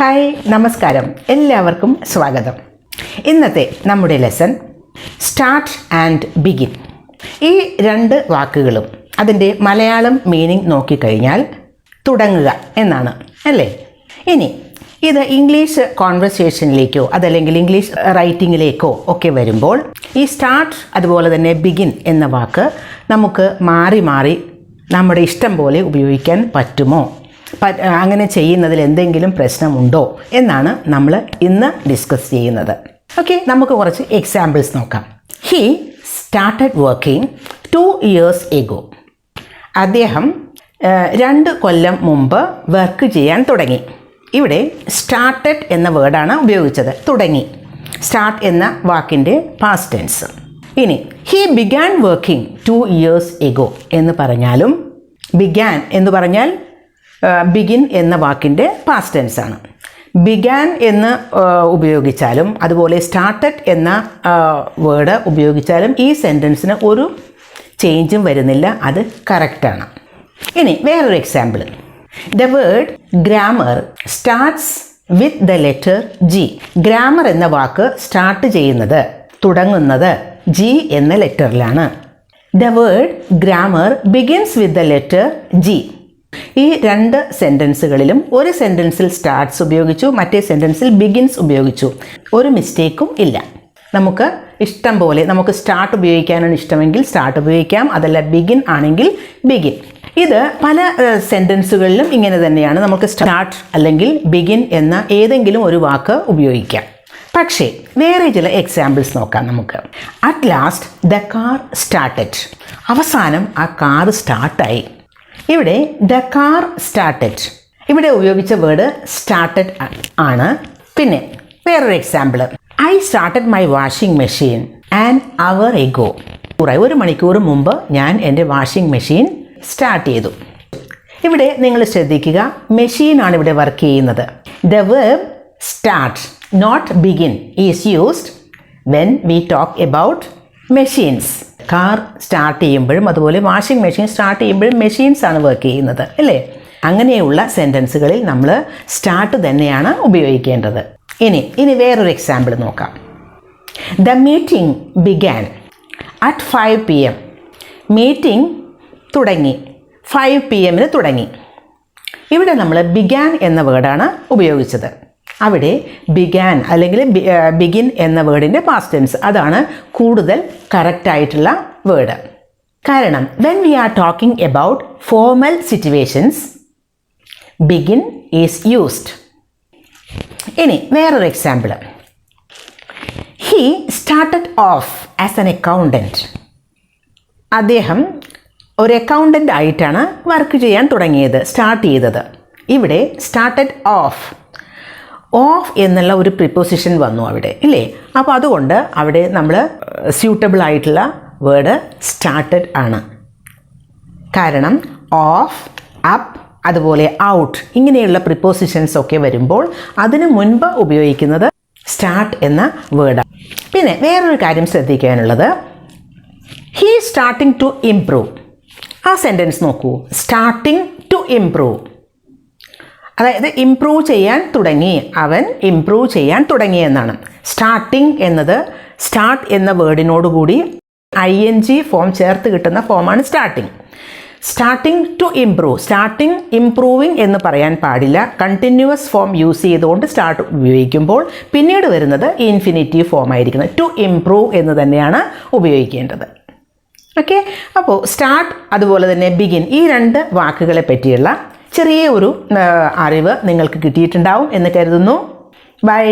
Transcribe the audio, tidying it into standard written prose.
Hi നമസ്കാരം, എല്ലാവർക്കും സ്വാഗതം. ഇന്നത്തെ നമ്മുടെ ലെസൺ സ്റ്റാർട്ട് ആൻഡ് ബിഗിൻ. ഈ രണ്ട് വാക്കുകളും അതിൻ്റെ മലയാളം മീനിങ് നോക്കിക്കഴിഞ്ഞാൽ തുടങ്ങുക എന്നാണ് അല്ലേ. ഇനി ഇത് ഇംഗ്ലീഷ് കോൺവെർസേഷനിലേക്കോ അതല്ലെങ്കിൽ ഇംഗ്ലീഷ് റൈറ്റിങ്ങിലേക്കോ ഒക്കെ വരുമ്പോൾ ഈ സ്റ്റാർട്ട് അതുപോലെ തന്നെ ബിഗിൻ എന്ന വാക്ക് നമുക്ക് മാറി മാറി നമ്മുടെ ഇഷ്ടം പോലെ ഉപയോഗിക്കാൻ പറ്റുമോ, അങ്ങനെ ചെയ്യുന്നതിൽ എന്തെങ്കിലും പ്രശ്നമുണ്ടോ എന്നാണ് നമ്മൾ ഇന്ന് ഡിസ്കസ് ചെയ്യുന്നത്. ഓക്കെ, നമുക്ക് കുറച്ച് എക്സാമ്പിൾസ് നോക്കാം. He started working 2 years ago. അദ്ദേഹം 2 കൊല്ലം മുമ്പ് വർക്ക് ചെയ്യാൻ തുടങ്ങി. ഇവിടെ സ്റ്റാർട്ടഡ് എന്ന വേർഡാണ് ഉപയോഗിച്ചത്, തുടങ്ങി. സ്റ്റാർട്ട് എന്ന വാക്കിൻ്റെ പാസ്റ്റ് ടെൻസ്. ഇനി he began working 2 years ago എന്ന് പറഞ്ഞാലും ബിഗാൻ എന്ന് പറഞ്ഞാൽ ബിഗിൻ എന്ന വാക്കിൻ്റെ പാസ്റ്റ് ടെൻസ് ആണ്. ബിഗാൻ എന്ന് ഉപയോഗിച്ചാലും അതുപോലെ സ്റ്റാർട്ടഡ് എന്ന വേർഡ് ഉപയോഗിച്ചാലും ഈ സെൻറ്റൻസിന് ഒരു ചേഞ്ചും വരുന്നില്ല, അത് കറക്റ്റാണ്. ഇനി വേറൊരു example. The word grammar starts with the letter G. Grammar എന്ന വാക്ക് സ്റ്റാർട്ട് ചെയ്യുന്നത്, തുടങ്ങുന്നത് ജി എന്ന ലെറ്ററിലാണ്. The word grammar begins with the letter G. ഈ രണ്ട് സെൻറ്റൻസുകളിലും ഒരു സെൻറ്റൻസിൽ സ്റ്റാർട്ട്സ് ഉപയോഗിച്ചു, മറ്റേ സെൻറ്റൻസിൽ ബിഗിൻസ് ഉപയോഗിച്ചു. ഒരു മിസ്റ്റേക്കും ഇല്ല. നമുക്ക് ഇഷ്ടം പോലെ നമുക്ക് സ്റ്റാർട്ട് ഉപയോഗിക്കാനാണ് ഇഷ്ടമെങ്കിൽ സ്റ്റാർട്ട് ഉപയോഗിക്കാം, അതല്ല ബിഗിൻ ആണെങ്കിൽ ബിഗിൻ. ഇത് പല സെൻറ്റൻസുകളിലും ഇങ്ങനെ തന്നെയാണ്. നമുക്ക് സ്റ്റാർട്ട് അല്ലെങ്കിൽ ബിഗിൻ എന്ന ഏതെങ്കിലും ഒരു വാക്ക് ഉപയോഗിക്കാം. പക്ഷേ വേറെ ചില എക്സാമ്പിൾസ് നോക്കാം നമുക്ക്. At last the car started. അവസാനം ആ കാർ സ്റ്റാർട്ടായി. ഇവിടെ ദ കാർ സ്റ്റാർട്ടഡ്, ഇവിടെ ഉപയോഗിച്ച വേർഡ് സ്റ്റാർട്ടഡ് ആണ്. പിന്നെ വേറൊരു example. I started my washing machine an hour ago. 1 മണിക്കൂർ മുമ്പ് ഞാൻ എൻ്റെ വാഷിംഗ് മെഷീൻ സ്റ്റാർട്ട് ചെയ്തു. ഇവിടെ നിങ്ങൾ ശ്രദ്ധിക്കുക, മെഷീനാണ് ഇവിടെ വർക്ക് ചെയ്യുന്നത്. The verb start not begin is used when we talk about machines. Car start ചെയ്യുമ്പോഴും അതുപോലെ വാഷിംഗ് മെഷീൻ സ്റ്റാർട്ട് ചെയ്യുമ്പോഴും മെഷീൻസ് ആണ് വർക്ക് ചെയ്യുന്നത് അല്ലേ. അങ്ങനെയുള്ള സെൻറ്റൻസുകളിൽ നമ്മൾ സ്റ്റാർട്ട് തന്നെയാണ് ഉപയോഗിക്കേണ്ടത്. ഇനി വേറൊരു എക്സാമ്പിൾ നോക്കാം. The meeting began at 5 PM. Meeting തുടങ്ങി, 5 PM തുടങ്ങി. ഇവിടെ നമ്മൾ ബിഗാൻ എന്ന വേർഡാണ് ഉപയോഗിച്ചത്. അവിടെ ബിഗാൻ അല്ലെങ്കിൽ ബിഗിൻ എന്ന വേർഡിൻ്റെ പാസ്റ്റ് ടെൻസ്, അതാണ് കൂടുതൽ കറക്റ്റായിട്ടുള്ള വേർഡ്. കാരണം when we are talking about formal situations begin is used. ഇനി വേറൊരു example. He started off as an accountant. അദ്ദേഹം ഒരു അക്കൗണ്ടൻ്റ് ആയിട്ടാണ് വർക്ക് ചെയ്യാൻ തുടങ്ങിയത്, സ്റ്റാർട്ട് ചെയ്തത്. ഇവിടെ സ്റ്റാർട്ടഡ് ഓഫ് എന്നുള്ള ഒരു പ്രിപ്പോസിഷൻ വന്നു അവിടെ ഇല്ലേ. അപ്പോൾ അതുകൊണ്ട് അവിടെ നമ്മൾ സ്യൂട്ടബിൾ ആയിട്ടുള്ള വേർഡ് സ്റ്റാർട്ടഡ് ആണ്. കാരണം ഓഫ്, അപ്പ്, അതുപോലെ ഔട്ട് ഇങ്ങനെയുള്ള പ്രിപ്പോസിഷൻസ് ഒക്കെ വരുമ്പോൾ അതിന് മുൻപ് ഉപയോഗിക്കുന്നത് സ്റ്റാർട്ട് എന്ന വേർഡാണ്. പിന്നെ വേറൊരു കാര്യം ശ്രദ്ധിക്കാനുള്ളത്, ഹീ സ്റ്റാർട്ടിങ് ടു ഇംപ്രൂവ്. ആ സെൻറ്റൻസ് നോക്കൂ, സ്റ്റാർട്ടിങ് ടു ഇംപ്രൂവ്. അതായത് ഇംപ്രൂവ് ചെയ്യാൻ തുടങ്ങി, അവൻ ഇംപ്രൂവ് ചെയ്യാൻ തുടങ്ങി എന്നാണ്. സ്റ്റാർട്ടിങ് എന്നത് സ്റ്റാർട്ട് എന്ന വേർഡിനോടുകൂടി ING ഫോം ചേർത്ത് കിട്ടുന്ന ഫോമാണ് starting. Starting to improve, starting improving എന്ന് പറയാൻ പാടില്ല. കണ്ടിന്യൂവസ് ഫോം യൂസ് ചെയ്തുകൊണ്ട് സ്റ്റാർട്ട് ഉപയോഗിക്കുമ്പോൾ പിന്നീട് വരുന്നത് ഇൻഫിനിറ്റീവ് ഫോം ആയിരിക്കുന്നത്. ടു ഇംപ്രൂവ് എന്ന് തന്നെയാണ് ഉപയോഗിക്കേണ്ടത്. ഓക്കെ, അപ്പോൾ സ്റ്റാർട്ട് അതുപോലെ തന്നെ ബിഗിൻ ഈ രണ്ട് വാക്കുകളെ പറ്റിയുള്ള ചെറിയ ഒരു അറിവ് നിങ്ങൾക്ക് കിട്ടിയിട്ടുണ്ടാവും എന്ന് കരുതുന്നു. ബൈ.